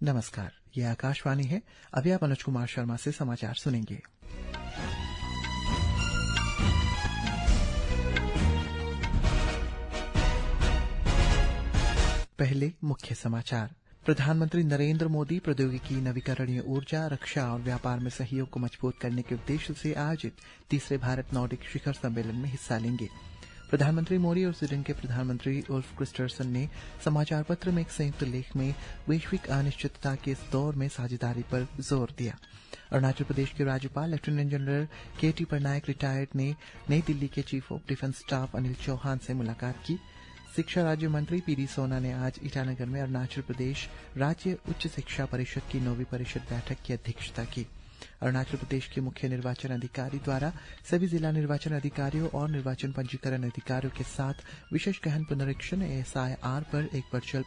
नमस्कार, ये आकाशवाणी है। अभी आप अनुज कुमार शर्मा से समाचार सुनेंगे। पहले मुख्य समाचार। प्रधानमंत्री नरेंद्र मोदी प्रौद्योगिकी, नवीकरणीय ऊर्जा, रक्षा और व्यापार में सहयोग को मजबूत करने के उद्देश्य से आयोजित तीसरे भारत नॉर्डिक शिखर सम्मेलन में हिस्सा लेंगे। प्रधानमंत्री मोदी और स्वीडन के प्रधानमंत्री उल्फ क्रिस्टरसन ने समाचार पत्र में एक संयुक्त लेख में वैश्विक अनिश्चितता के इस दौर में साझेदारी पर जोर दिया। अरुणाचल प्रदेश के राज्यपाल lieutenant general K T Patnaik retired ने नई दिल्ली के chief of defence staff Anil Chauhan से मुलाकात की। शिक्षा राज्य मंत्री पीडी सोना ने आज ईटानगर में अरुणाचल प्रदेश राज्य उच्च शिक्षा परिषद की 9वीं परिषद बैठक की अध्यक्षता की। अरुणाचल प्रदेश के मुख्य निर्वाचन अधिकारी द्वारा सभी जिला निर्वाचन अधिकारियों और निर्वाचन पंजीकरण अधिकारियों के साथ विशेष गहन पुनरीक्षण ASIR पर एक वर्चुअल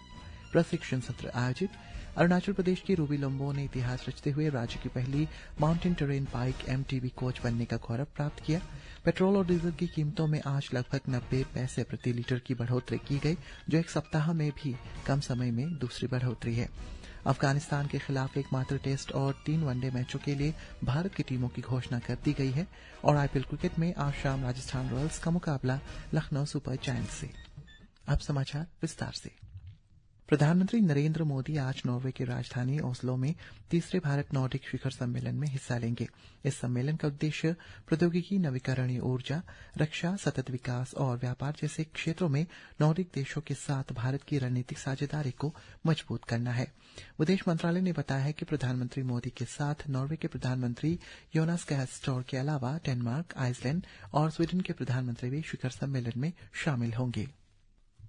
प्रशिक्षण सत्र आयोजित। अरुणाचल प्रदेश के रूबी लोम्बो ने इतिहास रचते हुए राज्य की पहली mountain terrain bike MTB coach बनने का गौरव प्राप्त किया। पेट्रोल और डीजल की कीमतों में आज लगभग 90 पैसे प्रति लीटर की बढ़ोतरी की गई, जो एक सप्ताह में भी कम समय में दूसरी बढ़ोतरी है। अफगानिस्तान के खिलाफ एकमात्र टेस्ट और 3 वनडे मैचों के लिए भारत की टीमों की घोषणा कर दी गई है। और IPL क्रिकेट में आज शाम राजस्थान रॉयल्स का मुकाबला लखनऊ सुपर जायंट्स से। अब समाचार विस्तार से। प्रधानमंत्री नरेंद्र मोदी आज नॉर्वे की राजधानी ओस्लो में तीसरे भारत नॉर्डिक शिखर सम्मेलन में हिस्सा लेंगे। इस सम्मेलन का उद्देश्य प्रौद्योगिकी, नवीकरणीय ऊर्जा, रक्षा, सतत विकास और व्यापार जैसे क्षेत्रों में नॉर्डिक देशों के साथ भारत की रणनीतिक साझेदारी को मजबूत करना है। विदेश मंत्रालय ने बताया है कि प्रधानमंत्री मोदी के साथ नॉर्वे के प्रधानमंत्री योनास गाह स्टोर के अलावा डेनमार्क, आइसलैंड और स्वीडन के प्रधानमंत्री भी शिखर सम्मेलन में शामिल होंगे।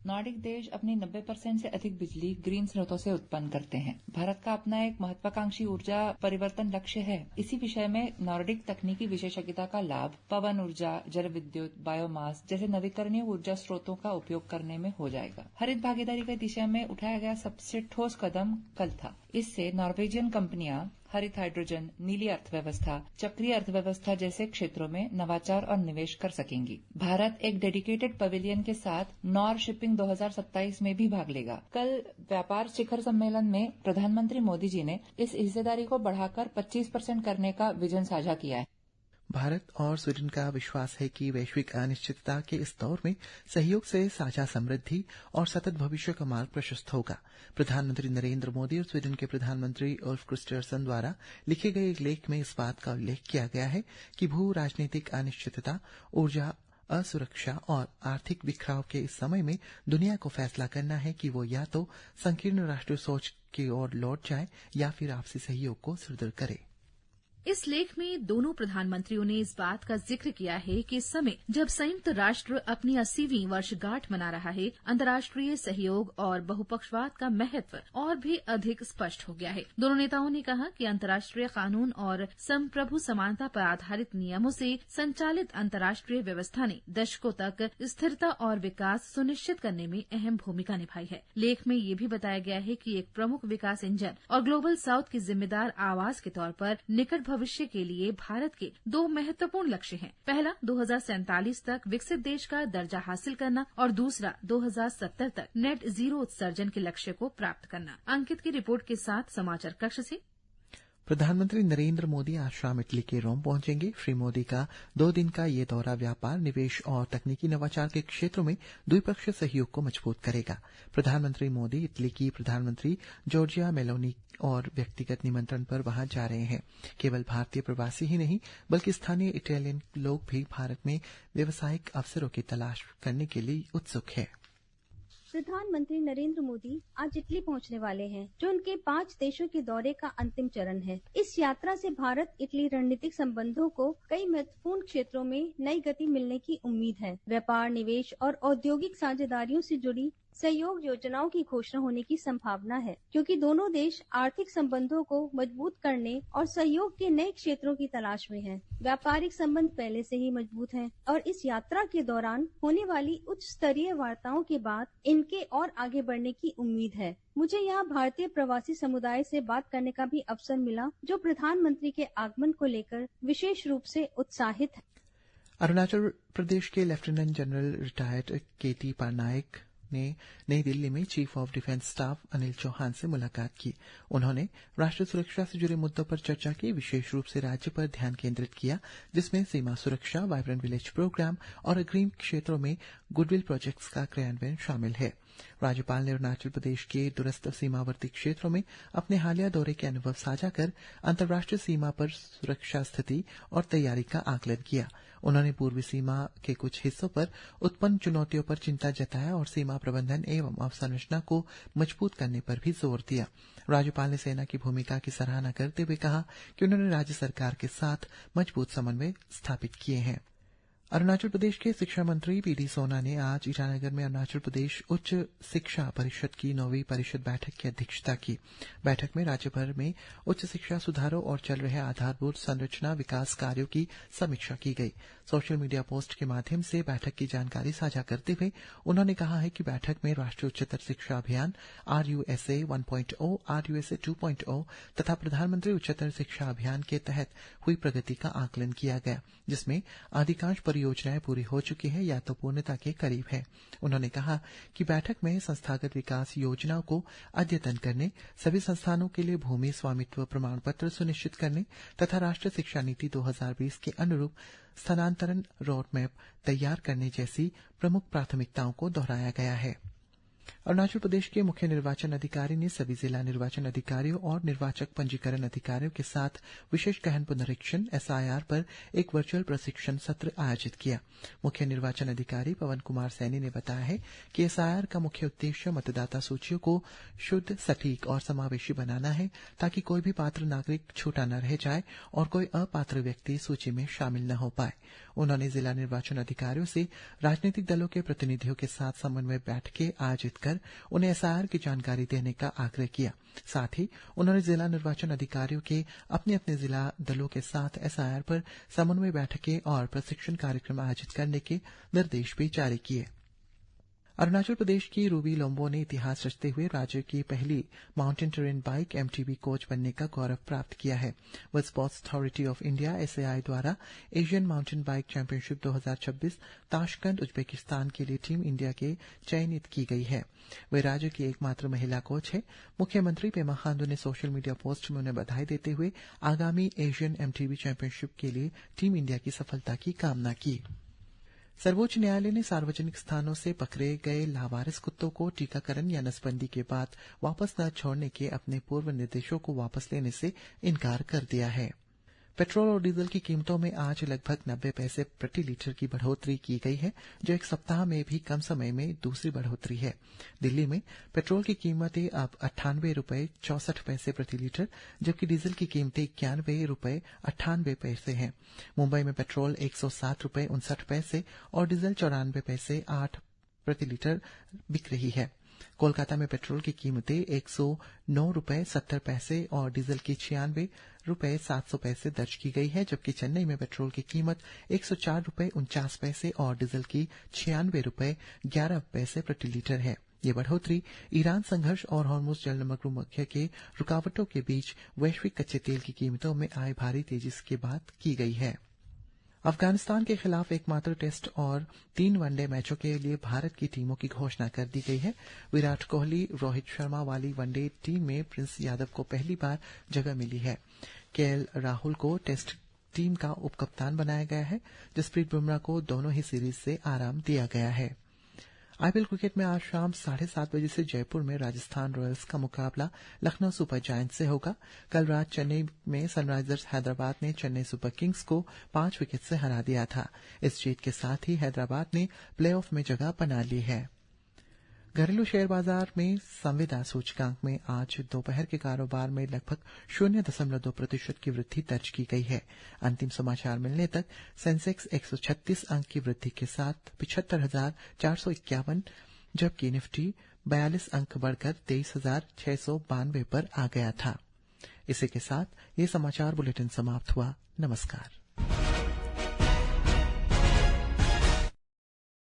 नॉर्डिक देश अपनी 90% से अधिक बिजली ग्रीन स्रोतों से उत्पन्न करते हैं। भारत का अपना एक महत्वाकांक्षी ऊर्जा परिवर्तन लक्ष्य है। इसी विषय में नॉर्डिक तकनीकी विशेषज्ञता का लाभ पवन ऊर्जा, जल विद्युत, बायोमास जैसे नवीकरणीय ऊर्जा स्रोतों का उपयोग करने में हो जाएगा। हरित भागीदारी की दिशा में उठाया गया सबसे ठोस कदम कल था। इससे नॉर्वेजियन कंपनियां हरित हाइड्रोजन, नीली अर्थव्यवस्था, चक्रीय अर्थव्यवस्था जैसे क्षेत्रों में नवाचार और निवेश कर सकेंगी। भारत एक डेडिकेटेड पवेलियन के साथ नॉर शिपिंग 2027 में भी भाग लेगा। कल व्यापार शिखर सम्मेलन में प्रधानमंत्री मोदी जी ने इस हिस्सेदारी को बढ़ाकर 25% करने का विजन साझा किया है। भारत और स्वीडन का विश्वास है कि वैश्विक अनिश्चितता के इस दौर में सहयोग से साझा समृद्धि और सतत भविष्य का मार्ग प्रशस्त होगा। प्रधानमंत्री नरेंद्र मोदी और स्वीडन के प्रधानमंत्री उल्फ क्रिस्टरसन द्वारा लिखे गए एक लेख में इस बात का उल्लेख किया गया है कि भू राजनीतिक अनिश्चितता, ऊर्जा असुरक्षा और आर्थिक बिखराव के इस समय में दुनिया को फैसला करना है कि वो या तो संकीर्ण राष्ट्रीय सोच की ओर लौट जाए या फिर आपसी सहयोग को सुदृढ़ करे। इस लेख में दोनों प्रधानमंत्रियों ने इस बात का जिक्र किया है कि इस समय जब संयुक्त राष्ट्र अपनी 80वीं वर्षगांठ मना रहा है, अंतर्राष्ट्रीय सहयोग और बहुपक्षवाद का महत्व और भी अधिक स्पष्ट हो गया है। दोनों नेताओं ने कहा कि अंतर्राष्ट्रीय कानून और संप्रभु समानता पर आधारित नियमों से संचालित अंतर्राष्ट्रीय व्यवस्था ने दशकों तक स्थिरता और विकास सुनिश्चित करने में अहम भूमिका निभाई है। लेख में ये भी बताया गया है कि एक प्रमुख विकास इंजन और ग्लोबल साउथ की जिम्मेदार आवाज के तौर पर निकट भविष्य के लिए भारत के 2 महत्वपूर्ण लक्ष्य हैं। पहला 2047 तक विकसित देश का दर्जा हासिल करना और दूसरा 2070 तक नेट जीरो उत्सर्जन के लक्ष्य को प्राप्त करना। अंकित की रिपोर्ट के साथ समाचार कक्ष से। प्रधानमंत्री नरेंद्र मोदी आज शाम इटली के रोम पहुंचेंगे। श्री मोदी का 2 दिन का ये दौरा व्यापार, निवेश और तकनीकी नवाचार के क्षेत्रों में द्विपक्षीय सहयोग को मजबूत करेगा। प्रधानमंत्री मोदी इटली की प्रधानमंत्री जॉर्जिया मेलोनी और व्यक्तिगत निमंत्रण पर वहां जा रहे हैं। केवल भारतीय प्रवासी ही नहीं बल्कि स्थानीय इटालियन लोग भी भारत में व्यावसायिक अवसरों की तलाश करने के लिए उत्सुक हैं। प्रधानमंत्री नरेंद्र मोदी आज इटली पहुंचने वाले हैं, जो उनके 5 देशों के दौरे का अंतिम चरण है। इस यात्रा से भारत इटली रणनीतिक संबंधों को कई महत्वपूर्ण क्षेत्रों में नई गति मिलने की उम्मीद है। व्यापार, निवेश और औद्योगिक साझेदारियों से जुड़ी सहयोग योजनाओं की घोषणा होने की संभावना है, क्योंकि दोनों देश आर्थिक संबंधों को मजबूत करने और सहयोग के नए क्षेत्रों की तलाश में हैं। व्यापारिक संबंध पहले से ही मजबूत हैं और इस यात्रा के दौरान होने वाली उच्च स्तरीय वार्ताओं के बाद इनके और आगे बढ़ने की उम्मीद है। मुझे यहाँ भारतीय प्रवासी समुदाय से बात करने का भी अवसर मिला, जो प्रधानमंत्री के आगमन को लेकर विशेष रूप से उत्साहित है। अरुणाचल प्रदेश के lieutenant general retired K T Patnaik ने नई दिल्ली में chief of defence staff Anil Chauhan से मुलाकात की। उन्होंने राष्ट्रीय सुरक्षा से जुड़े मुद्दों पर चर्चा की, विशेष रूप से राज्य पर ध्यान केंद्रित किया, जिसमें सीमा सुरक्षा, वाइब्रेंट विलेज प्रोग्राम और अग्रिम क्षेत्रों में गुडविल प्रोजेक्ट्स का क्रियान्वयन शामिल है। राज्यपाल ने अरुणाचल प्रदेश के दूरस्थ सीमावर्ती क्षेत्रों में अपने हालिया दौरे के अनुभव साझा कर अंतर्राष्ट्रीय सीमा पर सुरक्षा स्थिति और तैयारी का आकलन किया। उन्होंने पूर्वी सीमा के कुछ हिस्सों पर उत्पन्न चुनौतियों पर चिंता जताया और सीमा प्रबंधन एवं अवसंरचना को मजबूत करने पर भी जोर दिया। राज्यपाल ने सेना की भूमिका की सराहना करते हुए कहा कि उन्होंने राज्य सरकार के साथ मजबूत समन्वय स्थापित किए हैं। अरुणाचल प्रदेश के शिक्षा मंत्री पीडी सोना ने आज ईटानगर में अरुणाचल प्रदेश उच्च शिक्षा परिषद की 9वीं परिषद बैठक की अध्यक्षता की। बैठक में राज्य भर में उच्च शिक्षा सुधारों और चल रहे आधारभूत संरचना विकास कार्यों की समीक्षा की गई। सोशल मीडिया पोस्ट के माध्यम से बैठक की जानकारी साझा करते हुए उन्होंने कहा है कि बैठक में राष्ट्रीय उच्चतर शिक्षा अभियान RUSA 1.0, RUSA 2.0 तथा प्रधानमंत्री उच्चतर शिक्षा अभियान के तहत हुई प्रगति का आकलन किया गया, जिसमें अधिकांश परियोजनाएं पूरी हो चुकी है या तो पूर्णता के करीब है। उन्होंने कहा कि बैठक में संस्थागत विकास योजनाओं को अद्यतन करने, सभी संस्थानों के लिए भूमि स्वामित्व प्रमाण पत्र सुनिश्चित करने तथा राष्ट्रीय शिक्षा नीति 2020 के अनुरूप स्थानांतरण रोडमैप तैयार करने जैसी प्रमुख प्राथमिकताओं को दोहराया गया है। अरुणाचल प्रदेश के मुख्य निर्वाचन अधिकारी ने सभी जिला निर्वाचन अधिकारियों और निर्वाचक पंजीकरण अधिकारियों के साथ विशेष गहन पुनरीक्षण SIR पर एक वर्चुअल प्रशिक्षण सत्र आयोजित किया। मुख्य निर्वाचन अधिकारी पवन कुमार सैनी ने बताया है कि SIR का मुख्य उद्देश्य मतदाता सूचियों को शुद्ध, सटीक और समावेशी बनाना है, ताकि कोई भी पात्र नागरिक छूटा न रह जाए और कोई अपात्र व्यक्ति सूची में शामिल न हो पाए। उन्होंने जिला निर्वाचन अधिकारियों से राजनीतिक दलों के प्रतिनिधियों के साथ समन्वय बैठकें आयोजित कर उन्हें SIR की जानकारी देने का आग्रह किया। साथ ही उन्होंने जिला निर्वाचन अधिकारियों के अपने अपने जिला दलों के साथ SIR पर समन्वय बैठकें और प्रशिक्षण कार्यक्रम आयोजित करने के निर्देश भी जारी किए। अरुणाचल प्रदेश की रूबी लोम्बो ने इतिहास रचते हुए राज्य की पहली mountain terrain bike MTB coach बनने का गौरव प्राप्त किया है। World sports authority of India SAI द्वारा Asian mountain bike championship 2026 Tashkent Uzbekistan के लिए टीम इंडिया के चयनित की गई है। वे राज्य की एकमात्र महिला कोच है। मुख्यमंत्री पेमा खांडू ने सोशल मीडिया पोस्ट में उन्हें बधाई देते हुए आगामी एशियन MTB चैंपियनशिप के लिए टीम इंडिया की सफलता की कामना की। सर्वोच्च न्यायालय ने सार्वजनिक स्थानों से पकड़े गए लावारिस कुत्तों को टीकाकरण या नसबंदी के बाद वापस न छोड़ने के अपने पूर्व निर्देशों को वापस लेने से इनकार कर दिया है। पेट्रोल और डीजल की कीमतों में आज लगभग 90 पैसे प्रति लीटर की बढ़ोतरी की गई है, जो एक सप्ताह में भी कम समय में दूसरी बढ़ोतरी है। दिल्ली में पेट्रोल की कीमतें अब 98 रुपये 64 पैसे प्रति लीटर, जबकि डीजल की कीमतें 91 रुपये 98 पैसे हैं। मुंबई में पेट्रोल 107 रुपये 59 पैसे और डीजल 94 पैसे 8 प्रति लीटर बिक रही है। कोलकाता में पेट्रोल की कीमतें 109 रुपये 70 पैसे और डीजल की 96 रुपये 700 पैसे दर्ज की गई है, जबकि चेन्नई में पेट्रोल की कीमत 104 रुपये 49 पैसे और डीजल की 96 रुपये 11 पैसे प्रति लीटर है। ये बढ़ोतरी ईरान संघर्ष और हॉर्मुज जलमग्न के रुकावटों के बीच वैश्विक कच्चे तेल की कीमतों में आए भारी तेजी के बाद की गई है। अफगानिस्तान के खिलाफ एकमात्र टेस्ट और 3 वनडे मैचों के लिए भारत की टीमों की घोषणा कर दी गई है। विराट कोहली, रोहित शर्मा वाली वनडे टीम में प्रिंस यादव को पहली बार जगह मिली है। KL राहुल को टेस्ट टीम का उपकप्तान बनाया गया है। जसप्रीत बुमराह को दोनों ही सीरीज से आराम दिया गया है। IPL क्रिकेट में आज शाम 7:30 बजे से जयपुर में राजस्थान रॉयल्स का मुकाबला लखनऊ सुपर जायंट्स से होगा। कल रात चेन्नई में सनराइजर्स हैदराबाद ने चेन्नई सुपर किंग्स को 5 विकेट से हरा दिया था। इस जीत के साथ ही हैदराबाद ने प्लेऑफ में जगह बना ली है। घरेलू शेयर बाजार में संविदा सूचकांक में आज दोपहर के कारोबार में लगभग 0.2% की वृद्धि दर्ज की गई है। अंतिम समाचार मिलने तक सेंसेक्स 136 अंक की वृद्धि के साथ 75,451, जबकि निफ्टी 42 अंक बढ़कर 23,692 पर आ गया था। इसी के साथ ये समाचार बुलेटिन समाप्त हुआ। नमस्कार।